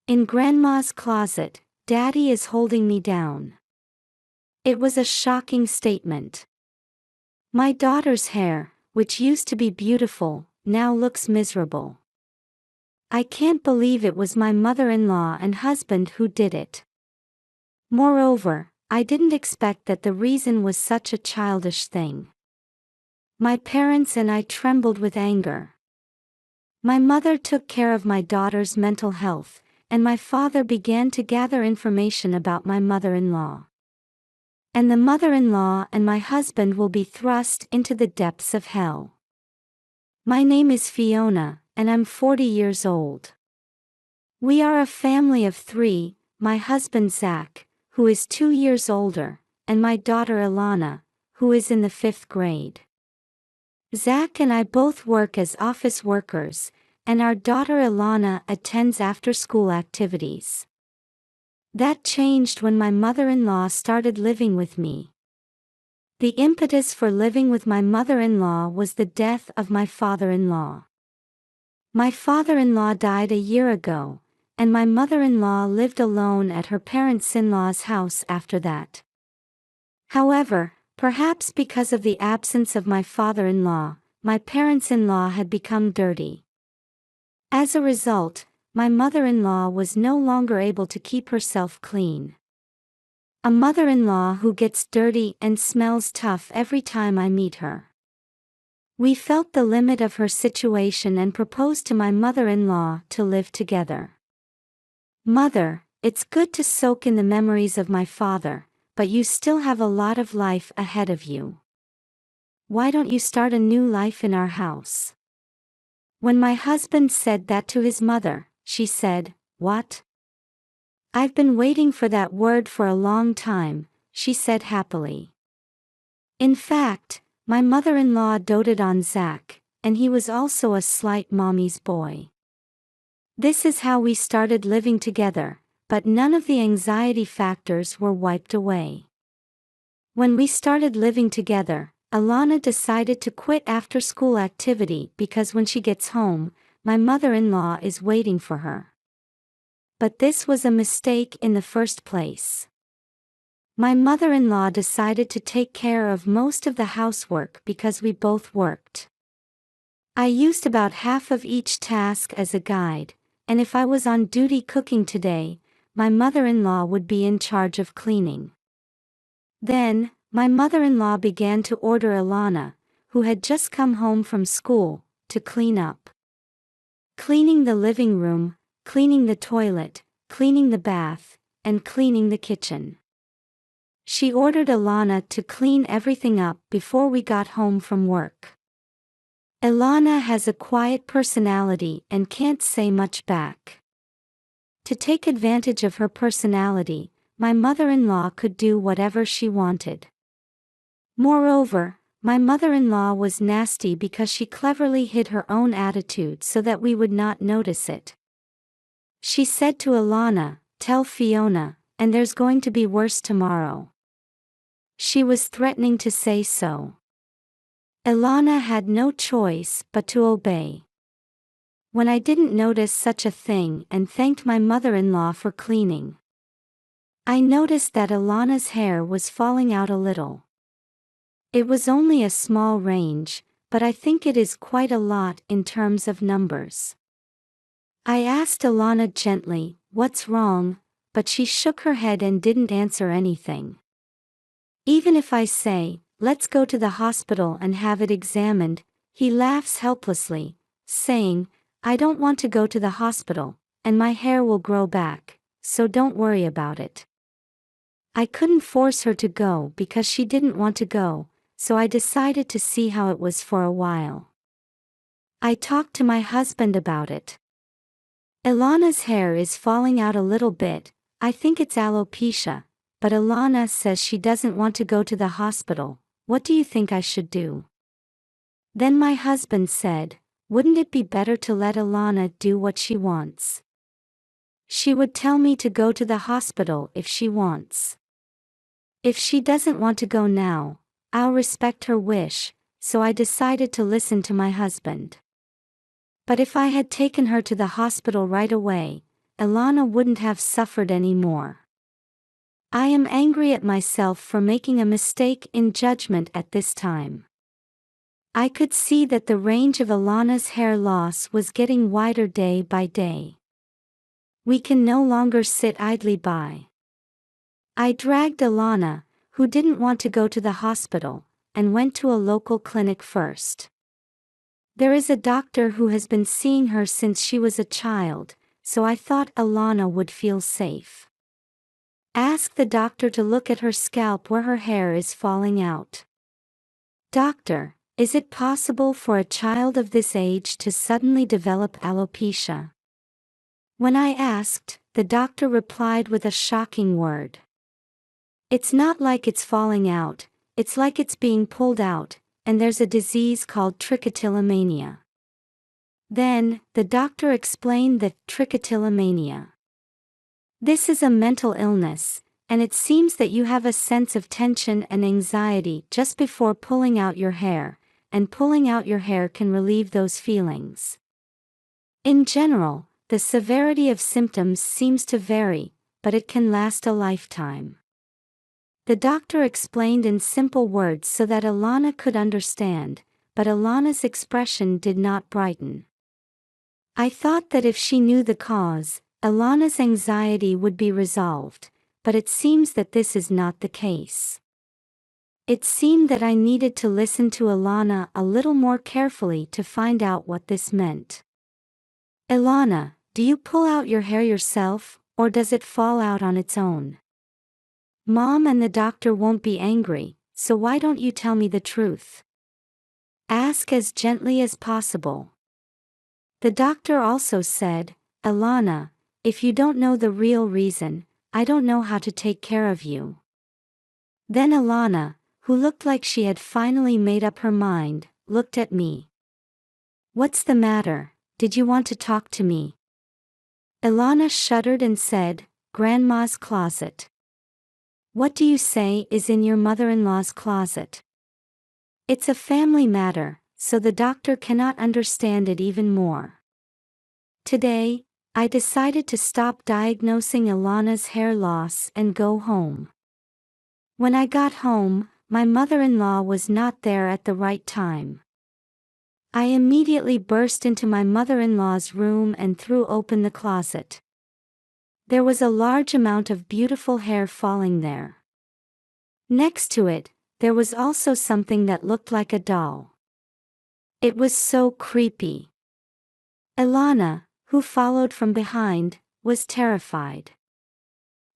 In Grandma's closet, Daddy is holding me down. It was a shocking statement. My daughter's hair, which used to be beautiful, now looks miserable. I can't believe it was my mother-in-law and husband who did it. Moreover, I didn't expect that the reason was such a childish thing. My parents and I trembled with anger. My mother took care of my daughter's mental health, and my father began to gather information about my mother-in-law. And the mother-in-law and my husband will be thrust into the depths of hell. My name is Fiona, and I'm 40 years old. We are a family of 3, my husband Zach, who is 2 years older, and my daughter Ilana, who is in the 5th grade. Zach and I both work as office workers, and our daughter Ilana attends after-school activities. That changed when my mother-in-law started living with me. The impetus for living with my mother-in-law was the death of my father-in-law. My father-in-law died a year ago, and my mother-in-law lived alone at her parents-in-law's house after that. However, perhaps because of the absence of my father-in-law, my parents-in-law had become dirty. As a result, my mother-in-law was no longer able to keep herself clean. A mother-in-law who gets dirty and smells tough every time I meet her. We felt the limit of her situation and proposed to my mother-in-law to live together. Mother, it's good to soak in the memories of my father, but you still have a lot of life ahead of you. Why don't you start a new life in our house? When my husband said that to his mother, she said, "What? I've been waiting for that word for a long time," she said happily. In fact, my mother-in-law doted on Zach, and he was also a slight mommy's boy. This is how we started living together, but none of the anxiety factors were wiped away. When we started living together, Ilana decided to quit after-school activity because when she gets home, my mother-in-law is waiting for her. But this was a mistake in the first place. My mother-in-law decided to take care of most of the housework because we both worked. I used about half of each task as a guide, and if I was on duty cooking today, my mother-in-law would be in charge of cleaning. Then, my mother-in-law began to order Ilana, who had just come home from school, to clean up. Cleaning the living room, cleaning the toilet, cleaning the bath, and cleaning the kitchen. She ordered Ilana to clean everything up before we got home from work. Ilana has a quiet personality and can't say much back. To take advantage of her personality, my mother-in-law could do whatever she wanted. Moreover, my mother-in-law was nasty because she cleverly hid her own attitude so that we would not notice it. She said to Ilana, "Tell Fiona, and there's going to be worse tomorrow." She was threatening to say so. Ilana had no choice but to obey. When I didn't notice such a thing and thanked my mother-in-law for cleaning, I noticed that Ilana's hair was falling out a little. It was only a small range, but I think it is quite a lot in terms of numbers. I asked Ilana gently, "What's wrong?" but she shook her head and didn't answer anything. Even if I say, "Let's go to the hospital and have it examined," he laughs helplessly, saying, "I don't want to go to the hospital, and my hair will grow back, so don't worry about it." I couldn't force her to go because she didn't want to go, so I decided to see how it was for a while. I talked to my husband about it. Ilana's hair is falling out a little bit, I think it's alopecia, but Ilana says she doesn't want to go to the hospital. What do you think I should do? Then my husband said, "Wouldn't it be better to let Ilana do what she wants? She would tell me to go to the hospital if she wants. If she doesn't want to go now, I'll respect her wish," so I decided to listen to my husband. But if I had taken her to the hospital right away, Ilana wouldn't have suffered anymore. I am angry at myself for making a mistake in judgment at this time. I could see that the range of Ilana's hair loss was getting wider day by day. We can no longer sit idly by. I dragged Ilana, who didn't want to go to the hospital, and went to a local clinic first. There is a doctor who has been seeing her since she was a child, so I thought Ilana would feel safe. Ask the doctor to look at her scalp where her hair is falling out. Doctor, is it possible for a child of this age to suddenly develop alopecia? When I asked, the doctor replied with a shocking word. It's not like it's falling out, it's like it's being pulled out, and there's a disease called trichotillomania. Then, the doctor explained that trichotillomania. This is a mental illness, and it seems that you have a sense of tension and anxiety just before pulling out your hair, and pulling out your hair can relieve those feelings. In general, the severity of symptoms seems to vary, but it can last a lifetime. The doctor explained in simple words so that Ilana could understand, but Ilana's expression did not brighten. I thought that if she knew the cause, Ilana's anxiety would be resolved, but it seems that this is not the case. It seemed that I needed to listen to Ilana a little more carefully to find out what this meant. Ilana, do you pull out your hair yourself, or does it fall out on its own? Mom and the doctor won't be angry, so why don't you tell me the truth? Ask as gently as possible. The doctor also said, Ilana, if you don't know the real reason, I don't know how to take care of you. Then Ilana, who looked like she had finally made up her mind, looked at me. What's the matter? Did you want to talk to me? Ilana shuddered and said, Grandma's closet. What do you say is in your mother-in-law's closet? It's a family matter, so the doctor cannot understand it even more. Today, I decided to stop diagnosing Ilana's hair loss and go home. When I got home, my mother-in-law was not there at the right time. I immediately burst into my mother-in-law's room and threw open the closet. There was a large amount of beautiful hair falling there. Next to it, there was also something that looked like a doll. It was so creepy. Ilana, who followed from behind, was terrified.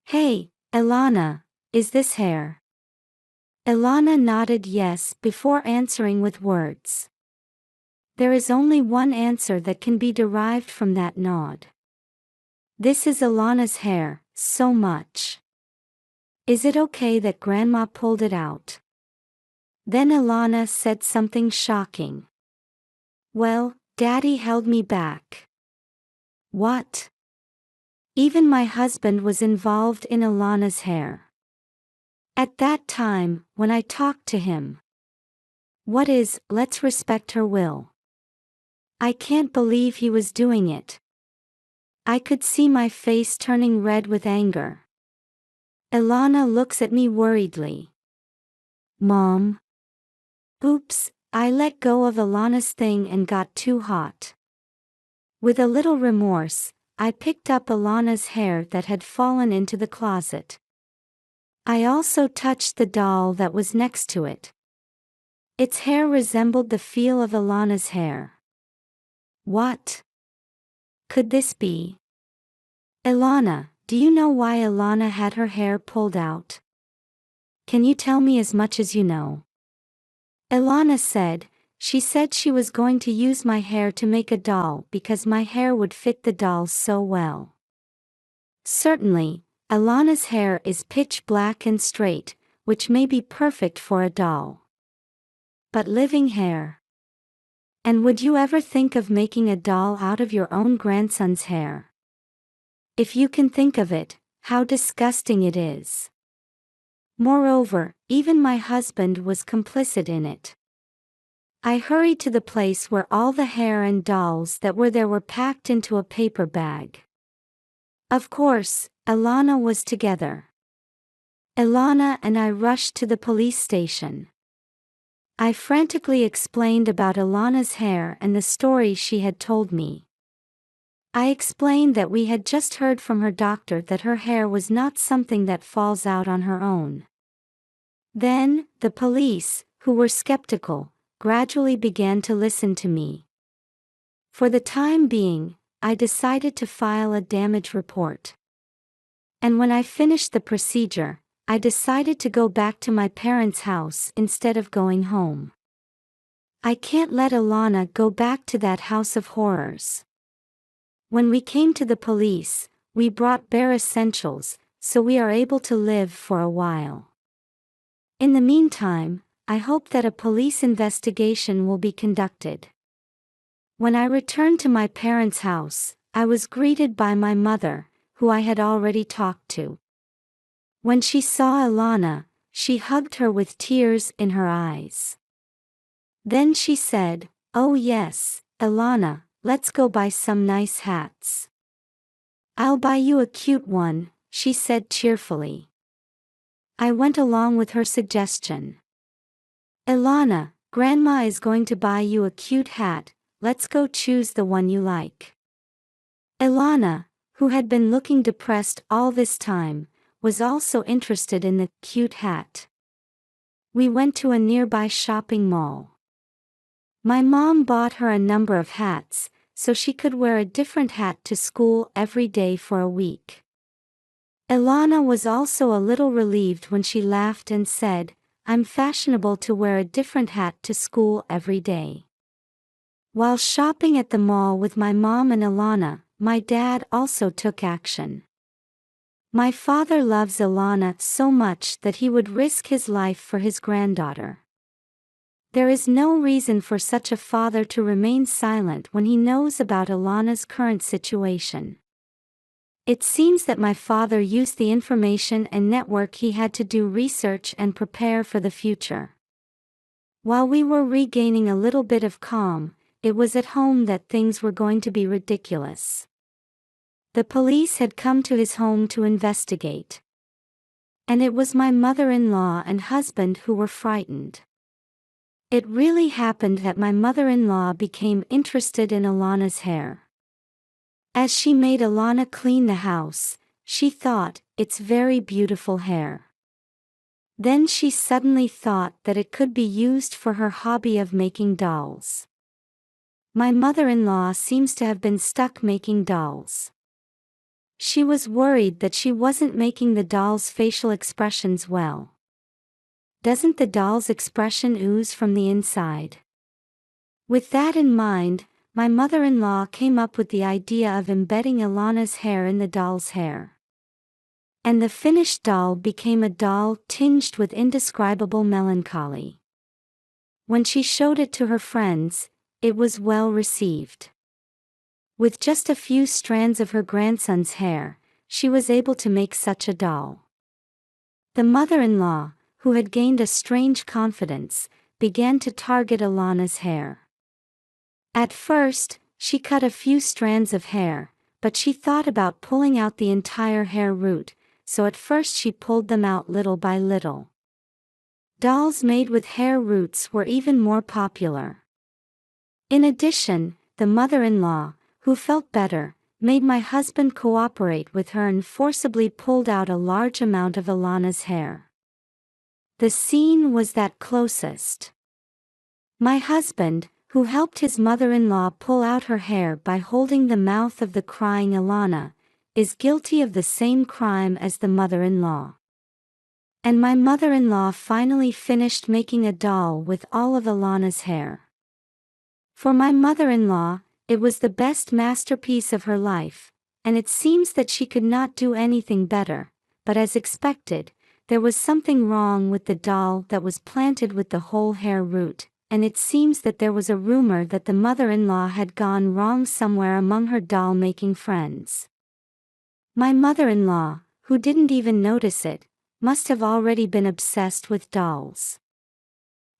Hey, Ilana, is this hair? Ilana nodded yes before answering with words. There is only one answer that can be derived from that nod. This is Ilana's hair, so much. Is it okay that Grandma pulled it out? Then Ilana said something shocking. Well, Daddy held me back. What? Even my husband was involved in Ilana's hair. At that time, when I talked to him. Let's respect her will. I can't believe he was doing it. I could see my face turning red with anger. Ilana looks at me worriedly. Mom? Oops, I let go of Ilana's thing and got too hot. With a little remorse, I picked up Ilana's hair that had fallen into the closet. I also touched the doll that was next to it. Its hair resembled the feel of Ilana's hair. What could this be? Ilana, do you know why Ilana had her hair pulled out? Can you tell me as much as you know? Ilana said, she said she was going to use my hair to make a doll because my hair would fit the doll so well. Certainly, Ilana's hair is pitch black and straight, which may be perfect for a doll. But living hair. And would you ever think of making a doll out of your own grandson's hair? If you can think of it, how disgusting it is. Moreover, even my husband was complicit in it. I hurried to the place where all the hair and dolls that were there were packed into a paper bag. Of course, Ilana was together. Ilana and I rushed to the police station. I frantically explained about Ilana's hair and the story she had told me. I explained that we had just heard from her doctor that her hair was not something that falls out on her own. Then, the police, who were skeptical, gradually began to listen to me. For the time being, I decided to file a damage report. And when I finished the procedure, I decided to go back to my parents' house instead of going home. I can't let Ilana go back to that house of horrors. When we came to the police, we brought bare essentials, so we are able to live for a while. In the meantime, I hope that a police investigation will be conducted. When I returned to my parents' house, I was greeted by my mother, who I had already talked to. When she saw Ilana, she hugged her with tears in her eyes. Then she said, "Oh yes, Ilana, let's go buy some nice hats." "I'll buy you a cute one," she said cheerfully. I went along with her suggestion. "Ilana, Grandma is going to buy you a cute hat, let's go choose the one you like." Ilana, who had been looking depressed all this time, was also interested in the cute hat. We went to a nearby shopping mall. My mom bought her a number of hats, so she could wear a different hat to school every day for a week. Ilana was also a little relieved when she laughed and said, "I'm fashionable to wear a different hat to school every day." While shopping at the mall with my mom and Ilana, my dad also took action. My father loves Ilana so much that he would risk his life for his granddaughter. There is no reason for such a father to remain silent when he knows about Ilana's current situation. It seems that my father used the information and network he had to do research and prepare for the future. While we were regaining a little bit of calm, it was at home that things were going to be ridiculous. The police had come to his home to investigate. And it was my mother-in-law and husband who were frightened. It really happened that my mother-in-law became interested in Ilana's hair. As she made Ilana clean the house, she thought, "It's very beautiful hair." Then she suddenly thought that it could be used for her hobby of making dolls. My mother-in-law seems to have been stuck making dolls. She was worried that she wasn't making the doll's facial expressions well. Doesn't the doll's expression ooze from the inside? With that in mind, my mother-in-law came up with the idea of embedding Ilana's hair in the doll's hair. And the finished doll became a doll tinged with indescribable melancholy. When she showed it to her friends, it was well received. With just a few strands of her grandson's hair, she was able to make such a doll. The mother-in-law, who had gained a strange confidence, began to target Ilana's hair. At first, she cut a few strands of hair, but she thought about pulling out the entire hair root, so at first she pulled them out little by little. Dolls made with hair roots were even more popular. In addition, the mother-in-law, who felt better, made my husband cooperate with her and forcibly pulled out a large amount of Ilana's hair. The scene was that closest. My husband, who helped his mother-in-law pull out her hair by holding the mouth of the crying Ilana, is guilty of the same crime as the mother-in-law. And my mother-in-law finally finished making a doll with all of Ilana's hair. For my mother-in-law, it was the best masterpiece of her life, and it seems that she could not do anything better, but as expected, there was something wrong with the doll that was planted with the whole hair root, and it seems that there was a rumor that the mother-in-law had gone wrong somewhere among her doll-making friends. My mother-in-law, who didn't even notice it, must have already been obsessed with dolls.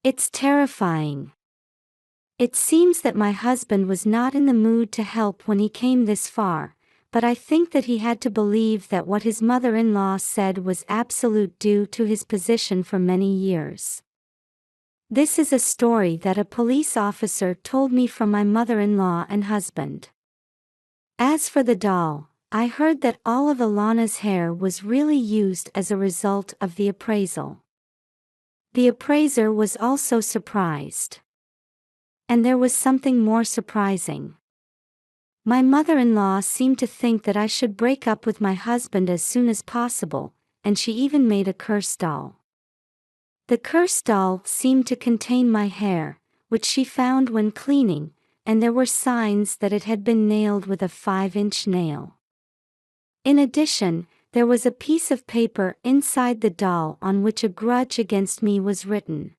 It's terrifying. It seems that my husband was not in the mood to help when he came this far, but I think that he had to believe that what his mother-in-law said was absolute due to his position for many years. This is a story that a police officer told me from my mother-in-law and husband. As for the doll, I heard that all of Alana's hair was really used as a result of the appraisal. The appraiser was also surprised. And there was something more surprising. My mother-in-law seemed to think that I should break up with my husband as soon as possible, and she even made a curse doll. The curse doll seemed to contain my hair, which she found when cleaning, and there were signs that it had been nailed with a 5-inch nail. In addition, there was a piece of paper inside the doll on which a grudge against me was written.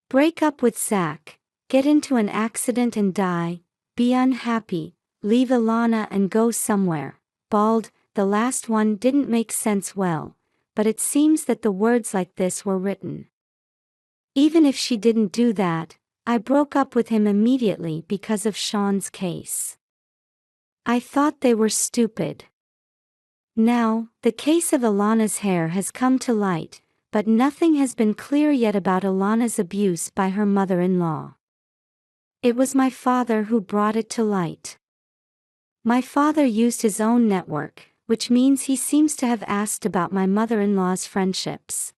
Break up with Zach, get into an accident and die, be unhappy, leave Alana and go somewhere. Bald. The last one didn't make sense well, but it seems that the words like this were written. Even if she didn't do that, I broke up with him immediately because of Sean's case. I thought they were stupid. Now, the case of Alana's hair has come to light, but nothing has been clear yet about Alana's abuse by her mother-in-law. It was my father who brought it to light. My father used his own network, which means he seems to have asked about my mother-in-law's friendships.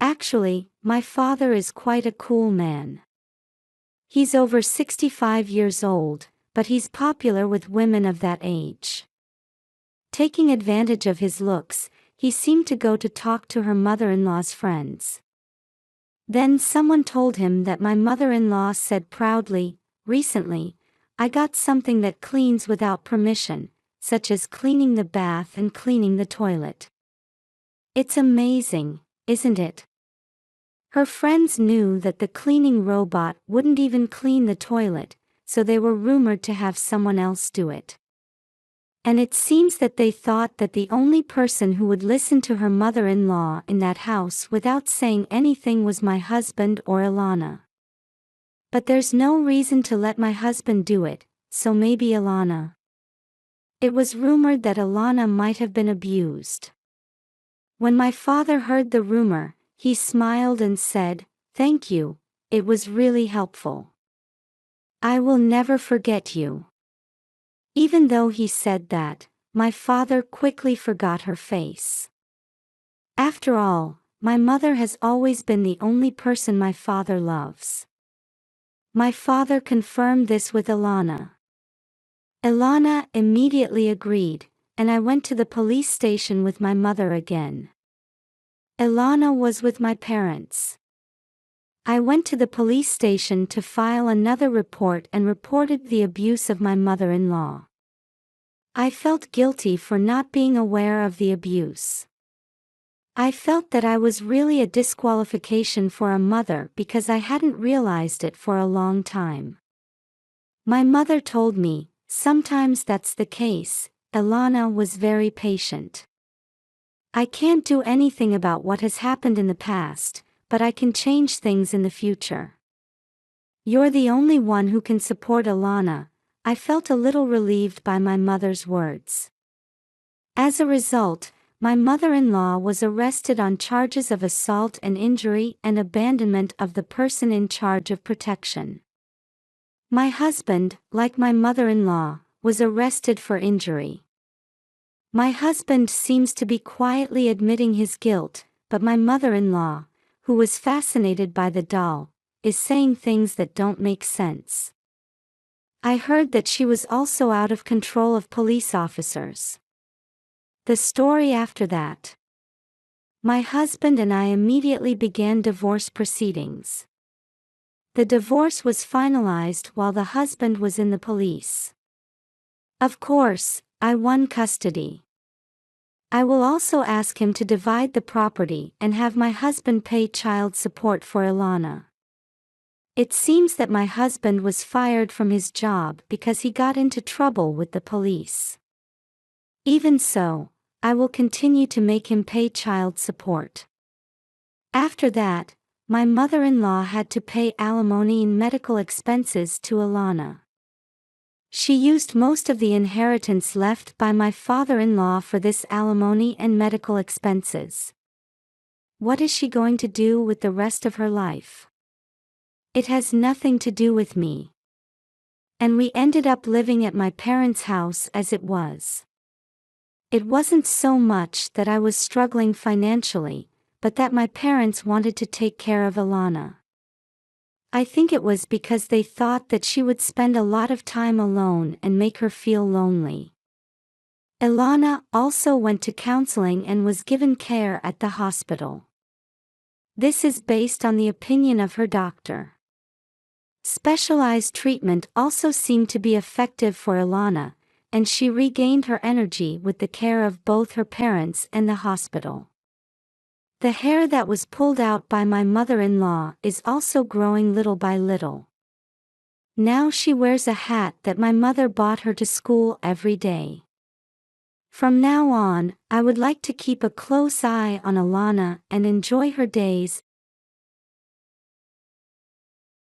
Actually, my father is quite a cool man. He's over 65 years old, but he's popular with women of that age. Taking advantage of his looks, he seemed to go to talk to her mother-in-law's friends. Then someone told him that my mother-in-law said proudly, "Recently, I got something that cleans without permission, such as cleaning the bath and cleaning the toilet." It's amazing, isn't it? Her friends knew that the cleaning robot wouldn't even clean the toilet, so they were rumored to have someone else do it. And it seems that they thought that the only person who would listen to her mother-in-law in that house without saying anything was my husband or Alana. But there's no reason to let my husband do it, so maybe Alana. It was rumored that Alana might have been abused. When my father heard the rumor, he smiled and said, "Thank you, it was really helpful. I will never forget you." Even though he said that, my father quickly forgot her face. After all, my mother has always been the only person my father loves. My father confirmed this with Alana. Alana immediately agreed, and I went to the police station with my mother again. Alana was with my parents. I went to the police station to file another report and reported the abuse of my mother-in-law. I felt guilty for not being aware of the abuse. I felt that I was really a disqualification for a mother because I hadn't realized it for a long time. My mother told me, "Sometimes that's the case." Alana was very patient. "I can't do anything about what has happened in the past, but I can change things in the future. You're the only one who can support Alana." I felt a little relieved by my mother's words. As a result, my mother-in-law was arrested on charges of assault and injury and abandonment of the person in charge of protection. My husband, like my mother-in-law, was arrested for injury. My husband seems to be quietly admitting his guilt, but my mother-in-law, who was fascinated by the doll, is saying things that don't make sense. I heard that she was also out of control of police officers. The story after that. My husband and I immediately began divorce proceedings. The divorce was finalized while the husband was in the police. Of course, I won custody. I will also ask him to divide the property and have my husband pay child support for Alana. It seems that my husband was fired from his job because he got into trouble with the police. Even so, I will continue to make him pay child support. After that, my mother-in-law had to pay alimony and medical expenses to Alana. She used most of the inheritance left by my father-in-law for this alimony and medical expenses. What is she going to do with the rest of her life? It has nothing to do with me. And we ended up living at my parents' house as it was. It wasn't so much that I was struggling financially, but that my parents wanted to take care of Ilana. I think it was because they thought that she would spend a lot of time alone and make her feel lonely. Ilana also went to counseling and was given care at the hospital. This is based on the opinion of her doctor. Specialized treatment also seemed to be effective for Ilana, and she regained her energy with the care of both her parents and the hospital. The hair that was pulled out by my mother-in-law is also growing little by little. Now she wears a hat that my mother bought her to school every day. From now on, I would like to keep a close eye on Ilana and enjoy her days